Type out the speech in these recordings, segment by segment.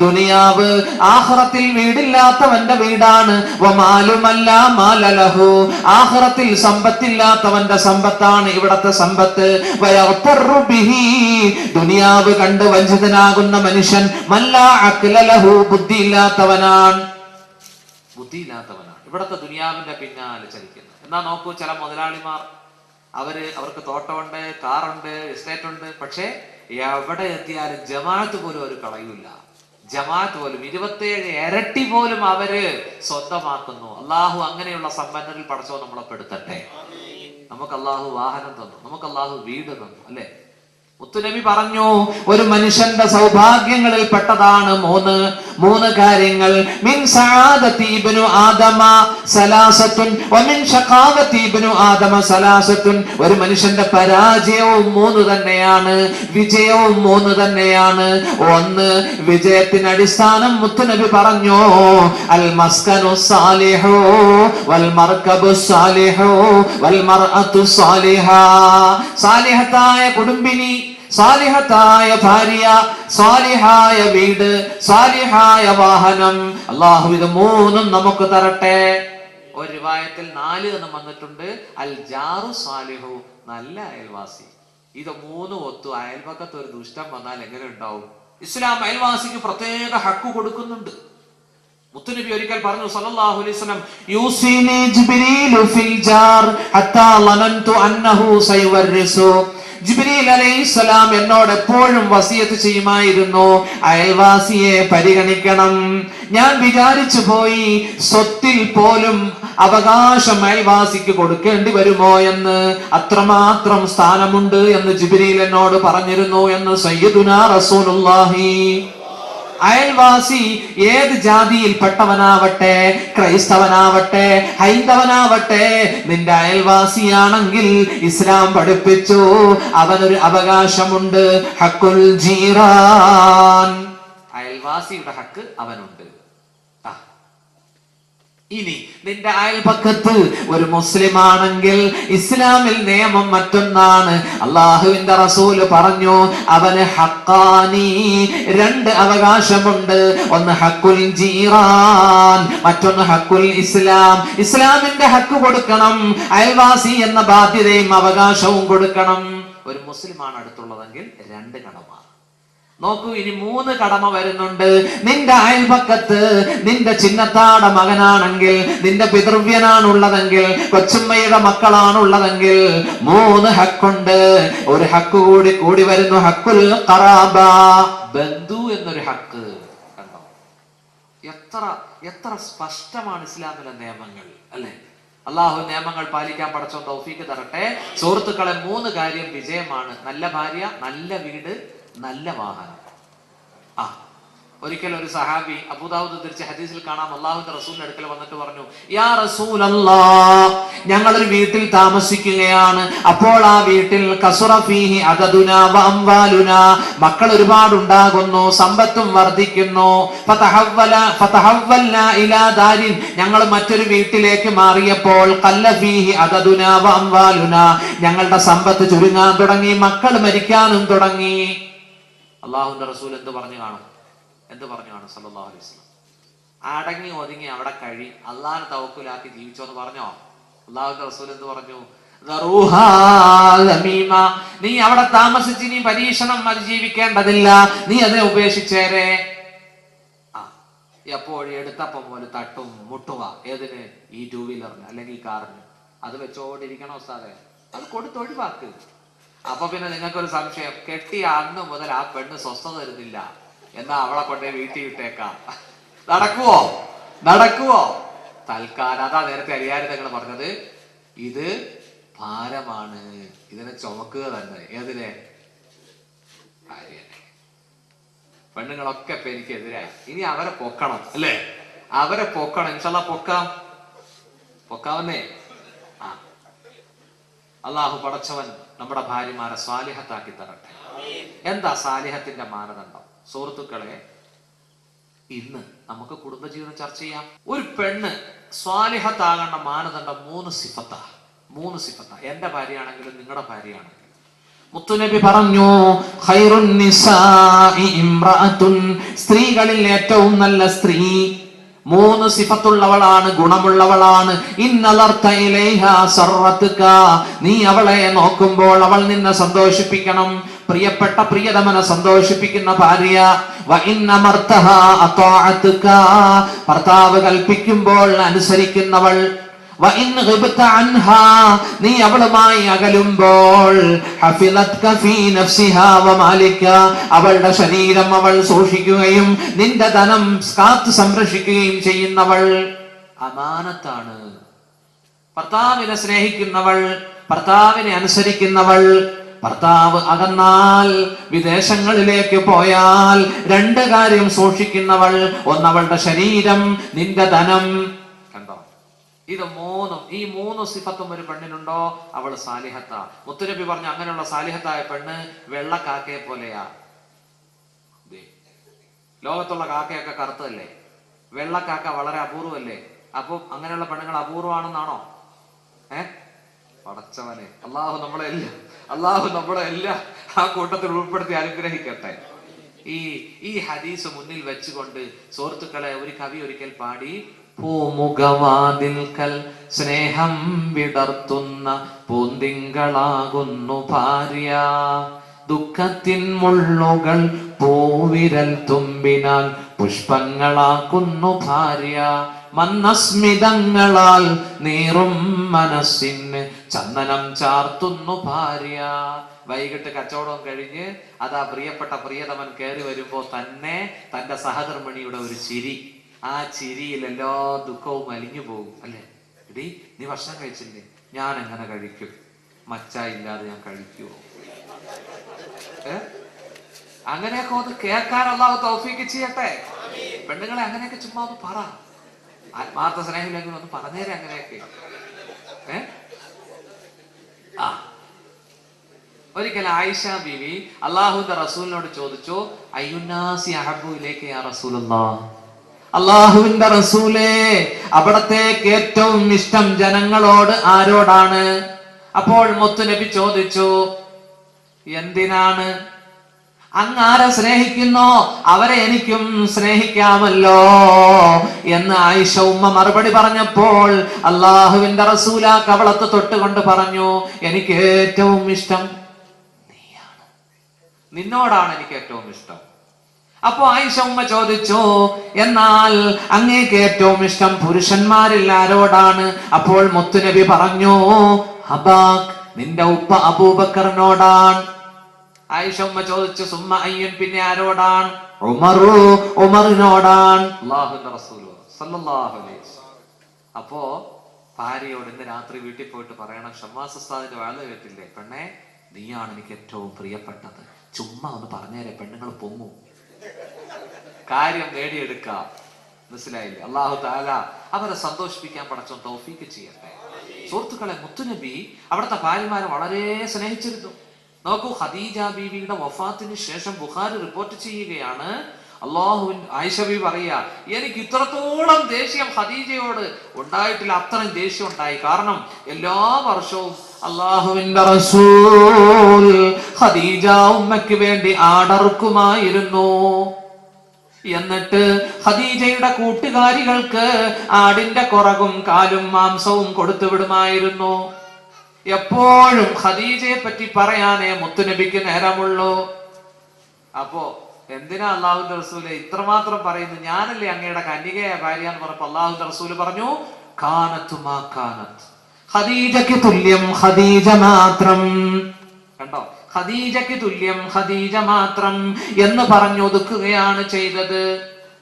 ദുനിയാവ് ആഖിറത്തിൽ വീടില്ലാത്തവന്റെ വീടാണ്. വമാലുമല്ല മാലലഹു, ആഖിറത്തിൽ സമ്പത്തില്ലാത്തവന്റെ സമ്പത്താണ് ഇവിടത്തെ സമ്പത്ത്. വയഗ്തറു ബിഹി, ദുനിയാവ് കണ്ട് വഞ്ചിതനാകുന്ന മനുഷ്യൻ മല്ലാ അഖ്ലലഹു, ബുദ്ധിയില്ലാത്തവനാണ്. ഇവിടത്തെ ദുനിയാവിന്റെ പിന്നാലെ ചലിക്കുന്നത്. എന്നാ നോക്കൂ, ചില മുതലാളിമാർ അവർക്ക് തോട്ടമുണ്ട്, കാറുണ്ട്, എസ്റ്റേറ്റ് ഉണ്ട്, പക്ഷെ എവിടെ എത്തിയാലും ജമാഅത്ത് പോലും അവർ കളയൂല. ജമാഅത്ത് പോലും 27 ഇരട്ടി പോലും അവര് സ്വന്തമാക്കുന്നു. അള്ളാഹു അങ്ങനെയുള്ള സമ്പന്നരിൽ പടച്ചോ നമ്മളെ പെടുത്തട്ടെ. നമുക്ക് അള്ളാഹു വാഹനം തന്നു, നമുക്ക് അള്ളാഹു വീട് തന്നു, അല്ലെ? മുത്തുനബി പറഞ്ഞു, ഒരു മനുഷ്യന്റെ സൗഭാഗ്യങ്ങളിൽ പെട്ടതാണ് മൂന്ന് കാര്യങ്ങൾ. മിൻ സആദതി ഇബ്നു ആദമ സലാസത്തുൻ വമിൻ ശഖാവതി ഇബ്നു ആദമ സലാസത്തുൻ. ഒരു മനുഷ്യന്റെ പരാജയവും 3 തന്നെയാണ്, വിജയവും 3 തന്നെയാണ്. ഒന്ന്, വിജയത്തിന് അടിസ്ഥാനം മുത്തുനബി പറഞ്ഞു, അൽ മസ്കനു സാലിഹു വൽ മർകബു സാലിഹു വൽ മർഅതു സാലിഹ. സാലിഹത്തായ കുടുംബിനി, സാലിഹത്തായ ഭാര്യ, സാലിഹായ വീട്, സാലിഹായ വാഹനം. അല്ലാഹു ഇത് 3 നമുക്ക് തരട്ടെ. ഒരു റിവായത്തിൽ 4 എന്ന് വന്നിട്ടുണ്ട്. അൽ ജാറു സാലിഹു, നല്ല അയൽവാസി. ഇത് 3 ഒത്തു അയൽപക്കത്ത് ഒരു ദുഷ്ടം വന്നാൽ എങ്ങനെ ഉണ്ടാവും? ഇസ്ലാം അയൽവാസിക്ക് പ്രത്യേക ഹക്ക് കൊടുക്കുന്നുണ്ട്. മുത്തുനബി ഒരിക്കൽ പറഞ്ഞു സല്ലല്ലാഹു അലൈഹി വസല്ലം, യൂസിനി ജിബ്രീലു ഫിൽ ജാർ ഹത്താ ലനന്തു അന്നഹു സയവരിസു. ജിബ്രീൽ അലൈഹിസ്സലാം എന്നോട് എപ്പോഴും വസിയത്ത് ചെയ്യുമായിരുന്നു, അയൽവാസിയെ പരിഗണിക്കണം. ഞാൻ വിചാരിച്ചു പോയി, സ്വത്തിൽ പോലും അവകാശം അയൽവാസിക്ക് കൊടുക്കേണ്ടി വരുമോ എന്ന്. അത്രമാത്രം സ്ഥാനമുണ്ട് എന്ന് ജിബ്രീൽ എന്നോട് പറഞ്ഞിരുന്നു എന്ന് സയ്യിദുനാ റസൂലുള്ളാഹി. അയൽവാസി ഏത് ജാതിയിൽ പെട്ടവനാവട്ടെ, ക്രൈസ്തവനാവട്ടെ, ഹൈന്ദവനാവട്ടെ, നിന്റെ അയൽവാസിയാണെങ്കിൽ ഇസ്ലാം പഠിപ്പിച്ചു അവനൊരു അവകാശമുണ്ട്. ഹക്കുൽ ജീറാൻ, അയൽവാസിയുടെ ഹക്ക് അവനുണ്ട്. ഇനി നിന്റെ അയൽപക്കത്ത് ഒരു മുസ്ലിം ആണെങ്കിൽ ഇസ്ലാമിൽ നിയമം മറ്റൊന്നാണ്. അള്ളാഹുവിന്റെ റസൂല് പറഞ്ഞു, അവന് ഹക്കാനി, 2 അവകാശമുണ്ട്. ഒന്ന് ഹക്കുൽ ജീറാൻ, മറ്റൊന്ന് ഹക്കുൽ ഇസ്ലാം. ഇസ്ലാമിന്റെ ഹക്ക് കൊടുക്കണം, അയൽവാസി എന്ന ബാധ്യതയും അവകാശവും കൊടുക്കണം. ഒരു മുസ്ലിമാണ് അടുത്തുള്ളതെങ്കിൽ 2 കടമ. നോക്കൂ, ഇനി 3 കടമ വരുന്നുണ്ട്. നിന്റെ അയൽപക്കത്ത് നിന്റെ ചിന്നത്താട മകനാണെങ്കിൽ, നിന്റെ പിതൃവ്യനാണുള്ളതെങ്കിൽ, കൊച്ചുമ്മയുടെ മക്കളാണുള്ളതെങ്കിൽ 3 ഹക്കുണ്ട്. ഒരു ഹക്ക് കൂടി വരുന്നു, ഹക്കുൽ ഖറാബ, ബന്ധു എന്നൊരു ഹക്ക്. കണ്ടോ, എത്ര സ്പഷ്ടമാണ് ഇസ്ലാമിലെ നിയമങ്ങൾ, അല്ലെ? അള്ളാഹു നിയമങ്ങൾ പാലിക്കാൻ പടച്ചോൻ തൗഫീക്ക് തരട്ടെ. സുഹൃത്തുക്കളെ, 3 കാര്യം വിജയമാണ്. നല്ല ഭാര്യ, നല്ല വീട്, നല്ല വാഹനം. ഒരിക്കൽ ഒരു സഹാബി, അബൂദാവൂദ് തിരിച്ച ഹദീസിൽ കാണാം, അള്ളാഹുവിന്റെ റസൂലിന്റെ അടുക്കൽ വന്നിട്ട് പറഞ്ഞു, യാ റസൂലല്ലാഹ്, ഞങ്ങളൊരു വീട്ടിൽ താമസിക്കുകയാണ്. അപ്പോൾ ആ വീട്ടിൽ കസുറ ഫീഹി അദദുനാ വ അംവാലുനാ, മക്കൾ ഒരുപാട് ഉണ്ടാകുന്നു, സമ്പത്തും വർദ്ധിക്കുന്നു. ഫതഹവ്വൽനാ ഇലാ ദാരിൻ, ഞങ്ങൾ മറ്റൊരു വീട്ടിലേക്ക് മാറിയപ്പോൾ ഖല്ല ഫീഹി അദദുനാ വ അംവാലുനാ, ഞങ്ങളുടെ സമ്പത്ത് ചുരുങ്ങാൻ തുടങ്ങി, മക്കൾ മരിക്കാനും തുടങ്ങി. അള്ളാഹുവിന്റെ റസൂൽ എന്ത് പറഞ്ഞു കാണും സല്ലല്ലാഹു അലൈഹി വസല്ലം? അടങ്ങി ഒതുങ്ങി അവിടെ കഴി, അള്ളാഹിനെ തവക്കുലാക്കി ജീവിച്ചോ എന്ന് പറഞ്ഞോ? അള്ളാഹുവിന്റെ റസൂൽ എന്ത് പറഞ്ഞു? നീ അവിടെ താമസിച്ച് നീ പരീക്ഷണം അതിജീവിക്കേണ്ടതില്ല, നീ അതിനെ ഉപേക്ഷിച്ചേരെ. എപ്പോഴും എടുത്തപ്പം പോലെ തട്ടും മുട്ടുക. ഏതിന്? ഈ 2 വീലറിന് അല്ലെങ്കിൽ കാറിന്. അത് വെച്ചോണ്ടിരിക്കണോ ഉസ്താദേ? അത് കൊടുത്തൊഴിവാക്ക്. അപ്പൊ പിന്നെ നിങ്ങൾക്കൊരു സംശയം, കെട്ടിയ അന്ന് മുതൽ ആ പെണ്ണ് സ്വസ്ഥത തരുന്നില്ല, എന്നാ അവളെ കൊണ്ടേ വീട്ടിൽ വിട്ടേക്കാം. നടക്കുവോ? തൽക്കാലം, അതാ നേരത്തെ അലിയാരി തങ്ങൾ പറഞ്ഞത്, ഇത് ഭാരമാണ്, ഇതിനെ ചുമക്കുക തന്നെ. ഏതിനെ? പെണ്ണുങ്ങളൊക്കെ ഇപ്പൊ എനിക്കെതിരായി. ഇനി അവരെ പൊക്കണം, അല്ലേ? അവരെ പൊക്കണം. ഇൻഷാല്ലാ പൊക്കാവുന്നേ. അള്ളാഹു പടച്ചവൻ നമ്മുടെ ഭാര്യമാരെ സ്വാലിഹത്താക്കി തരട്ടെ. എന്താ സാലിഹത്തിന്റെ മാനദണ്ഡം? സുഹൃത്തുക്കളെ, ഇന്ന് നമുക്ക് കുടുംബജീവിതം ചർച്ച ചെയ്യാം. ഒരു പെണ്ണ് സ്വാലിഹത്താകേണ്ട മാനദണ്ഡം 3 സിഫത്താ. എന്റെ ഭാര്യയാണെങ്കിലും നിങ്ങളുടെ ഭാര്യയാണെങ്കിലും മുത്തുനബി പറഞ്ഞു, ഖൈറുൻ നിസാഇ ഇംറഅത്തുൻ, സ്ത്രീകളിൽ ഏറ്റവും നല്ല സ്ത്രീ 3 സിഫത്തുള്ളവളാണ്, ഗുണമുള്ളവളാണ്. ഇന്നലർത ഇലൈഹാ സർറതുക, നീ അവളെ നോക്കുമ്പോൾ അവൾ നിന്നെ സന്തോഷിപ്പിക്കണം. പ്രിയപ്പെട്ട പ്രിയതമനെ സന്തോഷിപ്പിക്കുന്ന ഭാര്യ. വ ഇന്നമർതഹാ അതാഅതുക, ഭർത്താവ് കൽപ്പിക്കുമ്പോൾ അനുസരിക്കുന്നവൾ. വ ഇൻ ഗിബ്ത അൻഹാ, നീ അവളുമായി അകലുമ്പോൾ ഹഫിളത്ക ഫീ നഫ്സിഹാ വ മാലിക, അവളുടെ ശരീരം അവൾ സൂക്ഷിക്കുകയും നിന്റെ ധനം കാത്തു സംരക്ഷിക്കുകയും ചെയ്യുന്നവൾ അമാനത്താണ്. ഭർത്താവിനെ സ്നേഹിക്കുന്നവൾ, ഭർത്താവിനെ അനുസരിക്കുന്നവൾ. ഭർത്താവ് അകന്നാൽ, വിദേശങ്ങളിലേക്ക് പോയാൽ 2 കാര്യം സൂക്ഷിക്കുന്നവൾ. ഒന്നവളുടെ ശരീരം, നിന്റെ ധനം. കണ്ടോ, ഇത് ഈ 3 സിഫത്തും ഒരു പെണ്ണിനുണ്ടോ അവള് സാലിഹത്താ. മുത്തുനബി പറഞ്ഞു, അങ്ങനെയുള്ള സാലിഹത്തായ പെണ്ണ് വെള്ളക്കാക്കയെ പോലെയാ. ലോകത്തുള്ള കാക്കയൊക്കെ കറുത്തല്ലേ, വെള്ളക്കാക്ക വളരെ അപൂർവല്ലേ. അപ്പൊ അങ്ങനെയുള്ള പെണ്ണുങ്ങൾ അപൂർവമാണെന്നാണോ? പടച്ചവനെ, അള്ളാഹു നമ്മളെ എല്ലാം ആ കൂട്ടത്തിൽ ഉൾപ്പെടുത്തി അനുഗ്രഹിക്കട്ടെ. ഈ ഹദീസ് മുന്നിൽ വെച്ചുകൊണ്ട് സുഹൃത്തുക്കളെ, ഒരു കവി ഒരിക്കൽ പാടി, പൂമുഖവാതിൽക്കൽ സ്നേഹം വിടർത്തുന്ന പൂന്തിങ്കളാകുന്നു ഭാര്യ, ദുഃഖത്തിൻ മുള്ളുകൾ പൂവിരൽ തുമ്പിനാൽ പുഷ്പങ്ങളാക്കുന്നു ഭാര്യ, മന്ദസ്മിതങ്ങളാൽ നീറും മനസ്സിന് ചന്ദനം ചാർത്തുന്നു ഭാര്യ. വൈകിട്ട് കച്ചവടം കഴിഞ്ഞ് അതാ പ്രിയപ്പെട്ട പ്രിയതമൻ കയറി വരുമ്പോ തന്നെ തന്റെ സഹധർമ്മിണിയുടെ ഒരു ചിരി, ആ ചിരിയിൽ എല്ലാ ദുഃഖവും അലിഞ്ഞു പോകും. അല്ലെ, എടീ നീ ഭക്ഷണം കഴിച്ചില്ലേ? ഞാൻ എങ്ങനെ കഴിക്കും? മച്ചായില്ലാതെ ഞാൻ കഴിക്കുവോ? അങ്ങനെയൊക്കെ ഒന്ന് കേൾക്കാൻ അള്ളാഹു തൗഫീക്ക് ചെയ്യട്ടെ. പെണ്ണുങ്ങളെ അങ്ങനെയൊക്കെ ചുമ്മാ ഒന്ന് പറ, ആത്മാർത്ഥ സ്നേഹമില്ലെങ്കിൽ ഒന്ന് പറഞ്ഞേരെ അങ്ങനെയൊക്കെ. ഒരിക്കൽ ആയിഷ ബീവി അള്ളാഹുവിന്റെ റസൂലിനോട് ചോദിച്ചു, അയ്യുന്നാസി അഹബ്ബു ഇലൈക യാ റസൂലല്ലാഹ്, അള്ളാഹുവിന്റെ റസൂലേ, അവിടത്തേക്ക് ഏറ്റവും ഇഷ്ടം ജനങ്ങളോട് ആരോടാണ്? അപ്പോൾ മുത്തുനബി ചോദിച്ചു, എന്തിനാണ്? അങ്ങാരെ സ്നേഹിക്കുന്നോ അവരെ എനിക്കും സ്നേഹിക്കാമല്ലോ എന്ന് ആയിഷ ഉമ്മ മറുപടി പറഞ്ഞപ്പോൾ അള്ളാഹുവിന്റെ റസൂല കവളത്ത് തൊട്ടുകൊണ്ട് പറഞ്ഞു, എനിക്ക് ഏറ്റവും ഇഷ്ടം നീയാണ്, നിന്നോടാണ് എനിക്ക് ഏറ്റവും ഇഷ്ടം. അപ്പോ ആയിഷ ഉമ്മ ചോദിച്ചു, എന്നാൽ അങ്ങേക്ക് ഏറ്റവും ഇഷ്ടം പുരുഷന്മാരിൽ ആരോടാണ്? അപ്പോൾ മുത്തുനബി പറഞ്ഞു, അബാക്, നിന്റെ ഉപ്പ അബൂബക്കറിനോടാണ്. ആയിഷ ഉമ്മ ചോദിച്ചു, സുമ്മ അയ്യൻ, പിന്നെ ആരോടാണ്? ഉമറിനോടാണ്. അല്ലാഹുവിന്റെ റസൂൽ സല്ലല്ലാഹു അലൈഹി വസല്ലം. അപ്പോ ഭാര്യയോട് ഇന്ന് രാത്രി വീട്ടിൽ പോയിട്ട് പറയണം, ഷമ്മാസ് ഉസ്താദിന്റെ വാഴ കേട്ടില്ലേ, പെണ്ണെ നീയാണ് എനിക്ക് ഏറ്റവും പ്രിയപ്പെട്ടത്. ചുമ്മാ ഒന്ന് പറഞ്ഞേരെ, പെണ്ണുങ്ങൾ പൊങ്ങും, കാര്യം നേടിയെടുക്കാം. മനസ്സിലായില്ലേ? അല്ലാഹു തആല അവരെ സന്തോഷിപ്പിക്കാൻ പടച്ചോൻ തൗഫീക്ക് ചെയ്യട്ടെ. സുഹൃത്തുക്കളെ, മുത്തുനബി അവിടുത്തെ ഭാര്യമാരെ വളരെ സ്നേഹിച്ചിരുന്നു. നോക്കൂ, ഖദീജ ബീവിയുടെ വഫാത്തിന് ശേഷം ബുഖാരി റിപ്പോർട്ട് ചെയ്യുകയാണ്, ആയിഷ ബീവി പറയാ, എനിക്ക് ഇത്രത്തോളം ദേഷ്യം ഖദീജയോട് ഉണ്ടായിട്ടില്ല, അത്രയും ദേഷ്യം ഉണ്ടായി. കാരണം എല്ലാ വർഷവും അല്ലാഹുവിന്റെ റസൂൽ ഖദീജ ഉമ്മയ്ക്ക് വേണ്ടി ആടറുക്കുമായിരുന്നു. എന്നിട്ട് ഖദീജയുടെ കൂട്ടുകാരികൾക്ക് ആടിന്റെ കുറകും കാലും മാംസവും കൊടുത്തു വിടുമായിരുന്നു. എപ്പോഴും ഖദീജയെ പറ്റി പറയാനേ മുത്തുനബിക്ക് നേരമുള്ളൂ. അപ്പോ എന്തിനാ അള്ളാഹുവിന്റെ റസൂല് ഇത്രമാത്രം പറയുന്നു? ഞാനല്ലേ അങ്ങയുടെ കന്യകയായ ഭാര്യ എന്ന് പറഞ്ഞപ്പോ അള്ളാഹുവിന്റെ റസൂല് പറഞ്ഞു, കാനത്തു മാ കാനത്ത്, ഖദീജയ്ക്ക് തുല്യം ഖദീജ മാത്രം. കണ്ടോ, ഖദീജയ്ക്ക് തുല്യം ഖദീജ മാത്രം എന്ന് പറഞ്ഞൊതുക്കുകയാണ് ചെയ്തത്.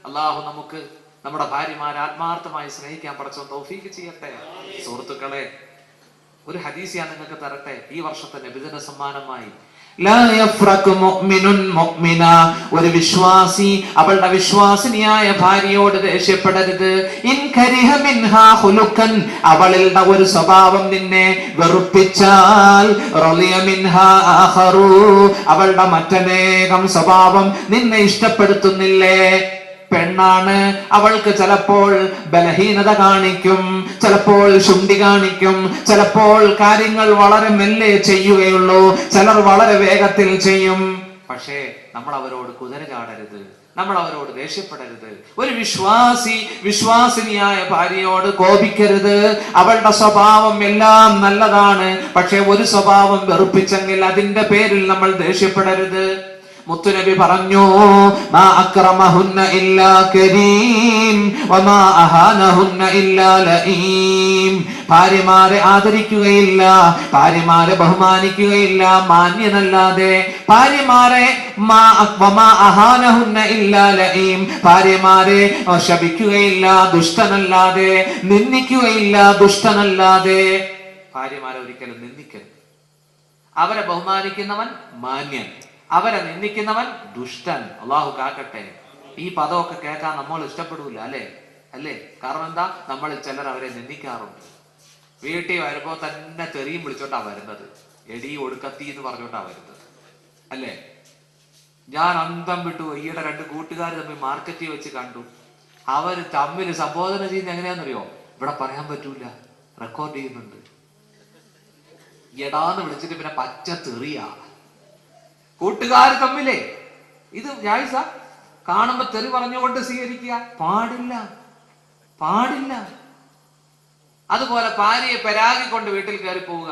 അള്ളാഹു നമുക്ക് നമ്മുടെ ഭാര്യമാരെ ആത്മാർത്ഥമായി സ്നേഹിക്കാൻ പടച്ചോൻ തൗഫീക്ക് ചെയ്യട്ടെ. സുഹൃത്തുക്കളെ, ഒരു ഹദീസ് ഞാൻ നിങ്ങൾക്ക് തരട്ടെ, ഈ വർഷത്തെ നബിദിന സമ്മാനമായി. ഒരു വിശ്വാസി അവളുടെ വിശ്വാസിനിയായ ഭാര്യയോട് ദേഷ്യപ്പെടരുത്. അവളുടെ ഒരു സ്വഭാവം നിന്നെ വെറുപ്പിച്ചാൽ അവളുടെ മറ്റനേകം സ്വഭാവം നിന്നെ ഇഷ്ടപ്പെടുത്തുന്നില്ലേ? പെണ്ണാണ്, അവൾക്ക് ചിലപ്പോൾ ബലഹീനത കാണിക്കും, ചിലപ്പോൾ ശുണ്ഠി കാണിക്കും, ചിലപ്പോൾ കാര്യങ്ങൾ വളരെ മെല്ലെ ചെയ്യുകയുള്ളൂ, ചിലർ വളരെ വേഗത്തിൽ ചെയ്യും. പക്ഷേ നമ്മൾ അവരോട് കുതിര ചാടരുത്, നമ്മൾ അവരോട് ദേഷ്യപ്പെടരുത്. ഒരു വിശ്വാസിനിയായ ഭാര്യയോട് കോപിക്കരുത്. അവളുടെ സ്വഭാവം എല്ലാം നല്ലതാണ്, പക്ഷെ ഒരു സ്വഭാവം വെറുപ്പിച്ചെങ്കിൽ അതിന്റെ പേരിൽ നമ്മൾ ദേഷ്യപ്പെടരുത്. മുത്തുനബി പറഞ്ഞു, മാ അക്രമഹുന്ന ഇല്ലാ കരീം വമാ അഹാനഹുന്ന ഇല്ലാ ലഈം. ഭാര്യമാരെ ആദരിക്കുകയില്ല, ഭാര്യമാരെ ബഹുമാനിക്കുകയില്ല മാന്യനല്ലാതെ. ഭാര്യമാരെ വമാ അഹാനഹുന്ന ഇല്ലാ ലഈം, ഭാര്യമാരെ ശപിക്കുകയില്ല ദുഷ്ടനല്ലാതെ, നിന്ദിക്കുകയില്ല ദുഷ്ടനല്ലാതെ. ഭാര്യമാരെ ഒരിക്കലും നിന്ദിക്കരുത്. അവരെ ബഹുമാനിക്കുന്നവൻ മാന്യൻ, അവരെ നിന്ദിക്കുന്നവൻ ദുഷ്ടൻ. അള്ളാഹു കാക്കട്ടെ. ഈ പദമൊക്കെ കേൾക്കാൻ നമ്മൾ ഇഷ്ടപ്പെടൂല, അല്ലേ? കാരണം എന്താ? നമ്മളിൽ ചിലർ അവരെ നിന്ദിക്കാറുണ്ട്. വീട്ടിൽ വരുമ്പോ തന്നെ തെറിയും വിളിച്ചോണ്ടാ വരുന്നത്, എടി ഒടുക്കത്തി എന്ന് പറഞ്ഞോണ്ടാ വരുന്നത്, അല്ലേ? ഞാൻ അന്തം വിട്ടു. ഈയിടെ 2 കൂട്ടുകാർ തമ്മിൽ മാർക്കറ്റിൽ വെച്ച് കണ്ടു. അവര് തമ്മിൽ സംബോധന ചെയ്യുന്ന എങ്ങനെയാണെന്നറിയോ? ഇവിടെ പറയാൻ പറ്റൂല, റെക്കോർഡ് ചെയ്യുന്നുണ്ട്. എടാന്ന് വിളിച്ചിട്ട് പിന്നെ പച്ച തെറിയാ. കൂട്ടുകാർ തമ്മിലേ ഇത് ജായിസ? കാണുമ്പോ തെറി പറഞ്ഞുകൊണ്ട് സ്വീകരിക്കുക പാടില്ല. അതുപോലെ ഭാര്യയെ പരാഗിക്കൊണ്ട് വീട്ടിൽ കയറി പോവുക,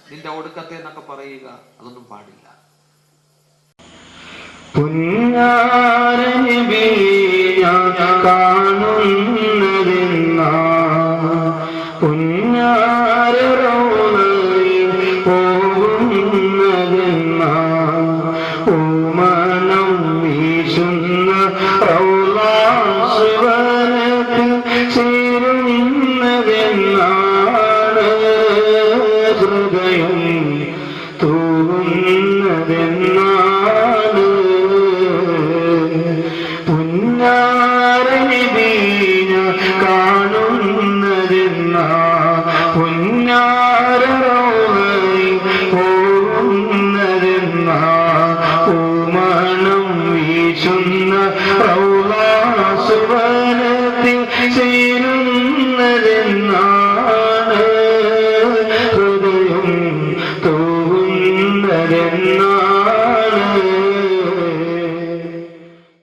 നിന്റെ ഒടുക്കത്തെ എന്നൊക്കെ പറയുക, അതൊന്നും പാടില്ല. കാണുന്നതെന്നാ